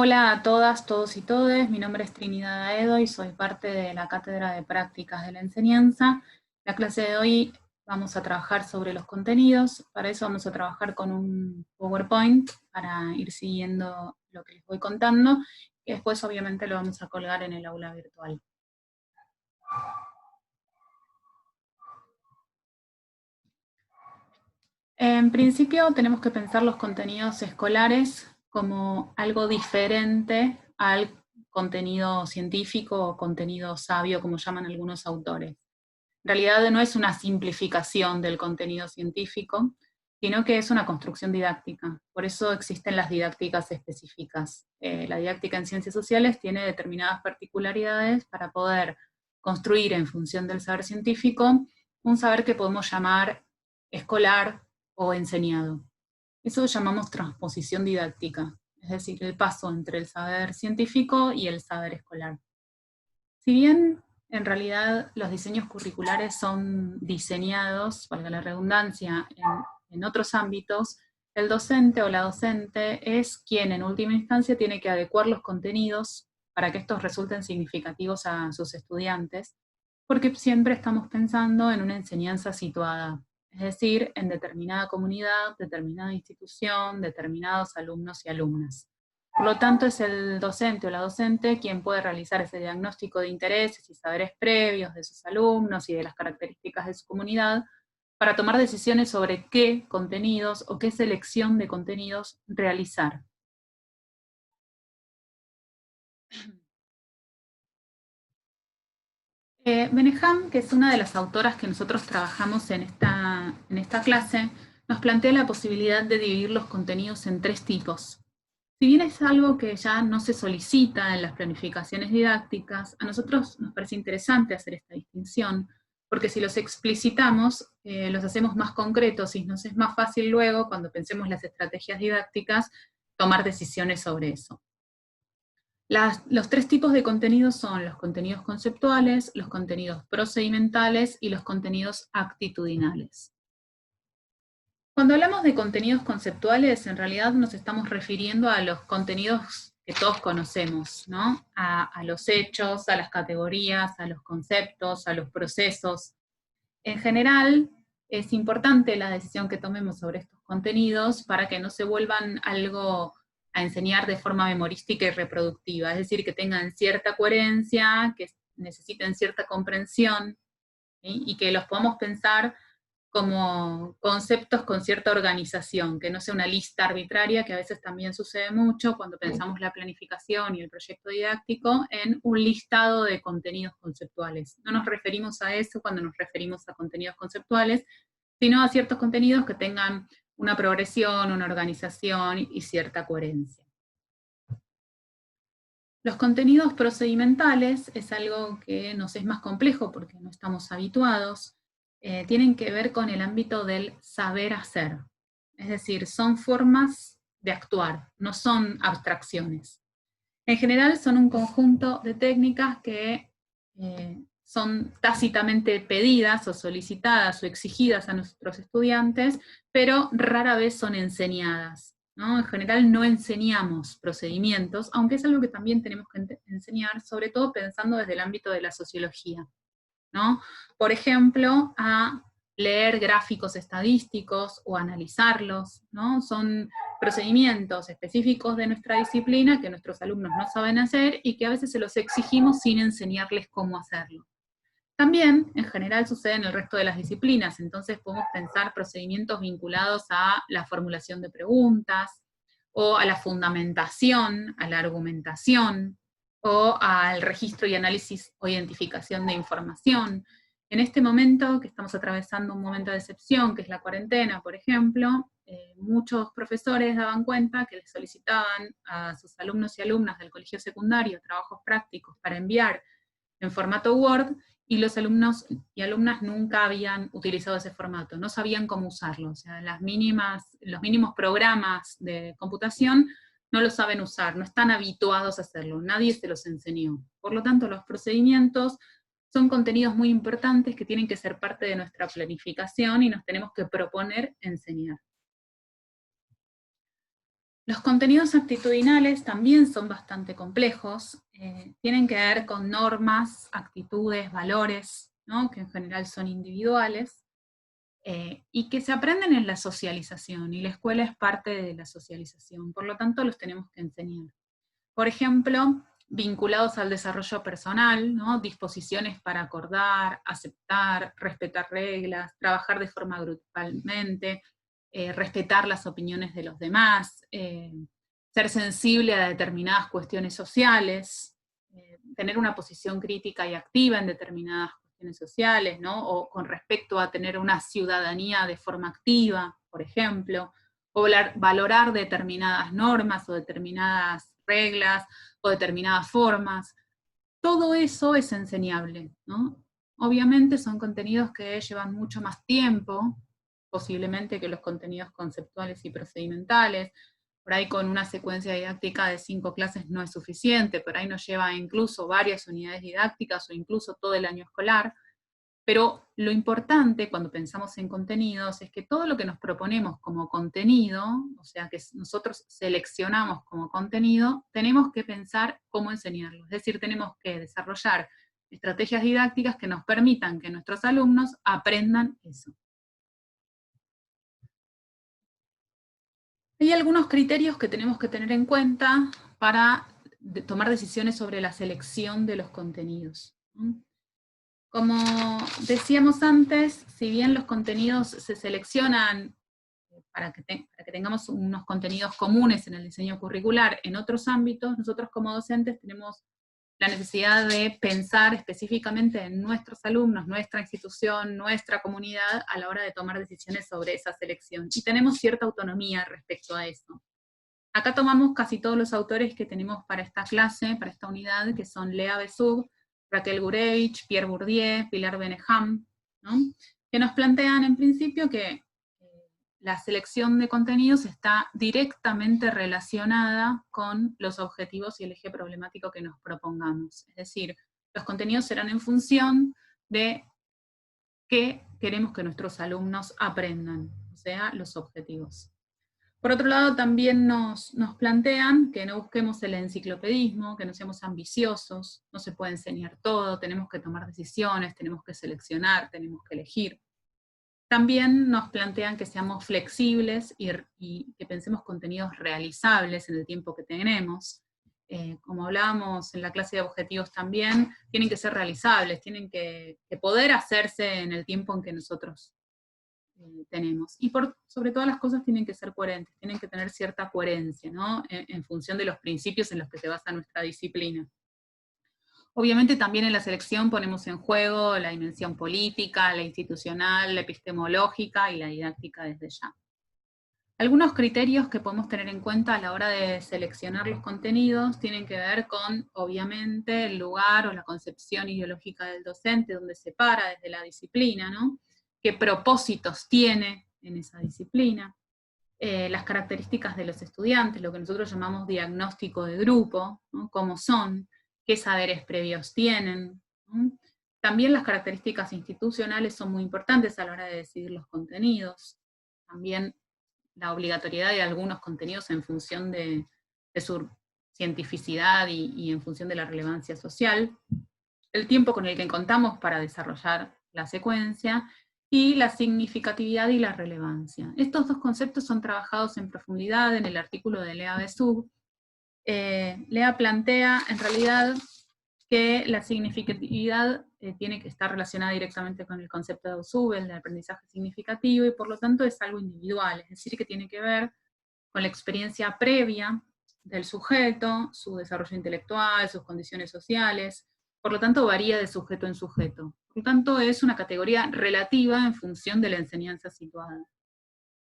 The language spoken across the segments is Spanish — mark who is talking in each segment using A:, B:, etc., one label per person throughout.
A: Hola a todas, todos y todes. Mi nombre es Trinidad Aedo y soy parte de la Cátedra de Prácticas de la Enseñanza. La clase de hoy vamos a trabajar sobre los contenidos. Para eso vamos a trabajar con un PowerPoint para ir siguiendo lo que les voy contando, y después obviamente lo vamos a colgar en el aula virtual. En principio tenemos que pensar los contenidos escolares como algo diferente al contenido científico o contenido sabio, como llaman algunos autores. En realidad no es una simplificación del contenido científico, sino que es una construcción didáctica. Por eso existen las didácticas específicas. La didáctica en ciencias sociales tiene determinadas particularidades para poder construir en función del saber científico un saber que podemos llamar escolar o enseñado. Eso llamamos transposición didáctica, es decir, el paso entre el saber científico y el saber escolar. Si bien en realidad los diseños curriculares son diseñados, valga la redundancia, en otros ámbitos, el docente o la docente es quien en última instancia tiene que adecuar los contenidos para que estos resulten significativos a sus estudiantes, porque siempre estamos pensando en una enseñanza situada, es decir, en determinada comunidad, determinada institución, determinados alumnos y alumnas. Por lo tanto, es el docente o la docente quien puede realizar ese diagnóstico de intereses y saberes previos de sus alumnos y de las características de su comunidad para tomar decisiones sobre qué contenidos o qué selección de contenidos realizar. Beneham, que es una de las autoras que nosotros trabajamos en esta clase, nos plantea la posibilidad de dividir los contenidos en tres tipos. Si bien es algo que ya no se solicita en las planificaciones didácticas, a nosotros nos parece interesante hacer esta distinción, porque si los explicitamos, los hacemos más concretos y nos es más fácil luego, cuando pensemos las estrategias didácticas, tomar decisiones sobre eso. Los tres tipos de contenidos son los contenidos conceptuales, los contenidos procedimentales y los contenidos actitudinales. Cuando hablamos de contenidos conceptuales, en realidad nos estamos refiriendo a los contenidos que todos conocemos, ¿no? A los hechos, a las categorías, a los conceptos, a los procesos. En general, es importante la decisión que tomemos sobre estos contenidos para que no se vuelvan algo a enseñar de forma memorística y reproductiva, es decir, que tengan cierta coherencia, que necesiten cierta comprensión, ¿sí? Y que los podamos pensar como conceptos con cierta organización, que no sea una lista arbitraria, que a veces también sucede mucho cuando pensamos la planificación y el proyecto didáctico en un listado de contenidos conceptuales. No nos referimos a eso cuando nos referimos a contenidos conceptuales, sino a ciertos contenidos que tengan una progresión, una organización y cierta coherencia. Los contenidos procedimentales es algo que nos es más complejo porque no estamos habituados, tienen que ver con el ámbito del saber hacer. Es decir, son formas de actuar, no son abstracciones. En general son un conjunto de técnicas que son tácitamente pedidas o solicitadas o exigidas a nuestros estudiantes, pero rara vez son enseñadas, ¿no? En general no enseñamos procedimientos, aunque es algo que también tenemos que enseñar, sobre todo pensando desde el ámbito de la sociología, ¿no? Por ejemplo, a leer gráficos estadísticos o analizarlos, ¿no? Son procedimientos específicos de nuestra disciplina que nuestros alumnos no saben hacer y que a veces se los exigimos sin enseñarles cómo hacerlo. También, en general, sucede en el resto de las disciplinas, entonces podemos pensar procedimientos vinculados a la formulación de preguntas, o a la fundamentación, a la argumentación, o al registro y análisis o identificación de información. En este momento, que estamos atravesando un momento de excepción, que es la cuarentena, por ejemplo, muchos profesores daban cuenta que les solicitaban a sus alumnos y alumnas del colegio secundario trabajos prácticos para enviar en formato Word, y los alumnos y alumnas nunca habían utilizado ese formato, no sabían cómo usarlo. O sea, los mínimos programas de computación no lo saben usar, no están habituados a hacerlo, nadie se los enseñó. Por lo tanto, los procedimientos son contenidos muy importantes que tienen que ser parte de nuestra planificación y nos tenemos que proponer enseñar. Los contenidos actitudinales también son bastante complejos, tienen que ver con normas, actitudes, valores, ¿no? Que en general son individuales, y que se aprenden en la socialización, y la escuela es parte de la socialización, por lo tanto los tenemos que enseñar. Por ejemplo, vinculados al desarrollo personal, ¿no? Disposiciones para acordar, aceptar, respetar reglas, trabajar de forma grupalmente, respetar las opiniones de los demás, ser sensible a determinadas cuestiones sociales, tener una posición crítica y activa en determinadas cuestiones sociales, ¿no? O con respecto a tener una ciudadanía de forma activa, por ejemplo, o valorar determinadas normas o determinadas reglas o determinadas formas. Todo eso es enseñable, ¿no? Obviamente son contenidos que llevan mucho más tiempo, posiblemente que los contenidos conceptuales y procedimentales. Por ahí con una secuencia didáctica de 5 clases no es suficiente, por ahí nos lleva incluso varias unidades didácticas o incluso todo el año escolar. Pero lo importante cuando pensamos en contenidos es que todo lo que nos proponemos como contenido, o sea, que nosotros seleccionamos como contenido, tenemos que pensar cómo enseñarlo. Es decir, tenemos que desarrollar estrategias didácticas que nos permitan que nuestros alumnos aprendan eso. Hay algunos criterios que tenemos que tener en cuenta para tomar decisiones sobre la selección de los contenidos. Como decíamos antes, si bien los contenidos se seleccionan para que tengamos unos contenidos comunes en el diseño curricular en otros ámbitos, nosotros como docentes tenemos la necesidad de pensar específicamente en nuestros alumnos, nuestra institución, nuestra comunidad, a la hora de tomar decisiones sobre esa selección. Y tenemos cierta autonomía respecto a eso. Acá tomamos casi todos los autores que tenemos para esta clase, para esta unidad, que son Lea Besug, Raquel Gurevich, Pierre Bourdieu, Pilar Beneham, ¿no? Que nos plantean en principio que la selección de contenidos está directamente relacionada con los objetivos y el eje problemático que nos propongamos. Es decir, los contenidos serán en función de qué queremos que nuestros alumnos aprendan, o sea, los objetivos. Por otro lado, también nos plantean que no busquemos el enciclopedismo, que no seamos ambiciosos, no se puede enseñar todo, tenemos que tomar decisiones, tenemos que seleccionar, tenemos que elegir. También nos plantean que seamos flexibles y que pensemos contenidos realizables en el tiempo que tenemos. Como hablábamos en la clase de objetivos también, tienen que ser realizables, tienen que poder hacerse en el tiempo en que nosotros tenemos. Y sobre todas las cosas tienen que ser coherentes, tienen que tener cierta coherencia, ¿no? En función de los principios en los que se basa nuestra disciplina. Obviamente también en la selección ponemos en juego la dimensión política, la institucional, la epistemológica y la didáctica desde ya. Algunos criterios que podemos tener en cuenta a la hora de seleccionar los contenidos tienen que ver con, obviamente, el lugar o la concepción ideológica del docente, donde se para desde la disciplina, ¿no? Qué propósitos tiene en esa disciplina, las características de los estudiantes, lo que nosotros llamamos diagnóstico de grupo, ¿no? Cómo son, qué saberes previos tienen, ¿no? También las características institucionales son muy importantes a la hora de decidir los contenidos. También la obligatoriedad de algunos contenidos en función de su cientificidad y en función de la relevancia social. El tiempo con el que contamos para desarrollar la secuencia, y la significatividad y la relevancia. Estos dos conceptos son trabajados en profundidad en el artículo de Lea Besug. Lea plantea, en realidad, que la significatividad tiene que estar relacionada directamente con el concepto de Besug, el de aprendizaje significativo, y por lo tanto es algo individual, es decir, que tiene que ver con la experiencia previa del sujeto, su desarrollo intelectual, sus condiciones sociales, por lo tanto varía de sujeto en sujeto. Por lo tanto es una categoría relativa en función de la enseñanza situada.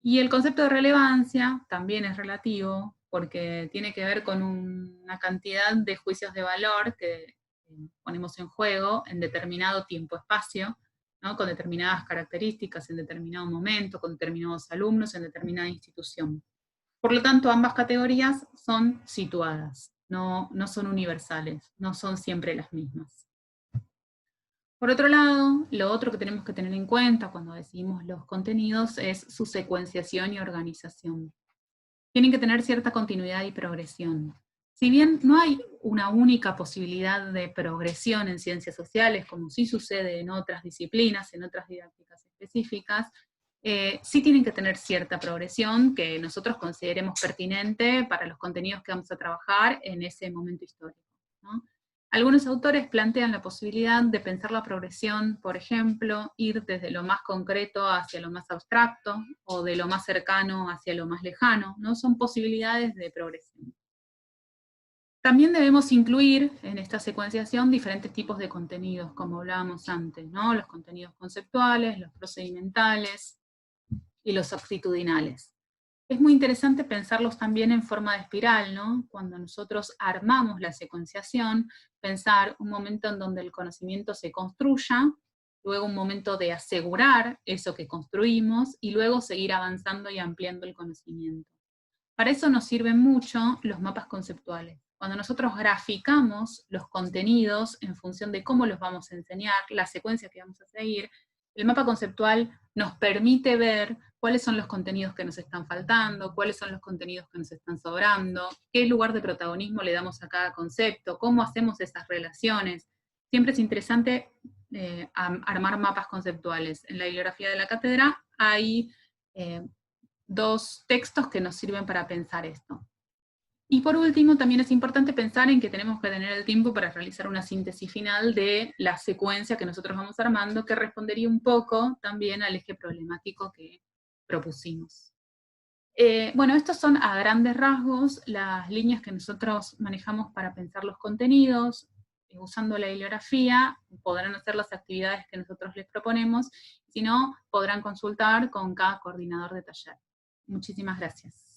A: Y el concepto de relevancia también es relativo, porque tiene que ver con una cantidad de juicios de valor que ponemos en juego en determinado tiempo-espacio, ¿no? Con determinadas características, en determinado momento, con determinados alumnos, en determinada institución. Por lo tanto, ambas categorías son situadas, no son universales, no son siempre las mismas. Por otro lado, lo otro que tenemos que tener en cuenta cuando decidimos los contenidos es su secuenciación y organización. tienen que tener cierta continuidad y progresión. Si bien no hay una única posibilidad de progresión en ciencias sociales, como sí sucede en otras disciplinas, en otras didácticas específicas, sí tienen que tener cierta progresión que nosotros consideremos pertinente para los contenidos que vamos a trabajar en ese momento histórico, ¿no? Algunos autores plantean la posibilidad de pensar la progresión, por ejemplo, ir desde lo más concreto hacia lo más abstracto, o de lo más cercano hacia lo más lejano, ¿no? Son posibilidades de progresión. También debemos incluir en esta secuenciación diferentes tipos de contenidos, como hablábamos antes, ¿no? Los contenidos conceptuales, los procedimentales y los actitudinales. Es muy interesante pensarlos también en forma de espiral, ¿no? Cuando nosotros armamos la secuenciación, pensar un momento en donde el conocimiento se construya, luego un momento de asegurar eso que construimos, y luego seguir avanzando y ampliando el conocimiento. Para eso nos sirven mucho los mapas conceptuales. Cuando nosotros graficamos los contenidos en función de cómo los vamos a enseñar, la secuencia que vamos a seguir, el mapa conceptual nos permite ver cuáles son los contenidos que nos están faltando, cuáles son los contenidos que nos están sobrando, qué lugar de protagonismo le damos a cada concepto, cómo hacemos esas relaciones. Siempre es interesante armar mapas conceptuales. En la bibliografía de la cátedra hay dos textos que nos sirven para pensar esto. Y por último, también es importante pensar en que tenemos que tener el tiempo para realizar una síntesis final de la secuencia que nosotros vamos armando, que respondería un poco también al eje problemático que propusimos. Bueno, estos son a grandes rasgos las líneas que nosotros manejamos para pensar los contenidos. Usando la bibliografía podrán hacer las actividades que nosotros les proponemos, si no, podrán consultar con cada coordinador de taller. Muchísimas gracias.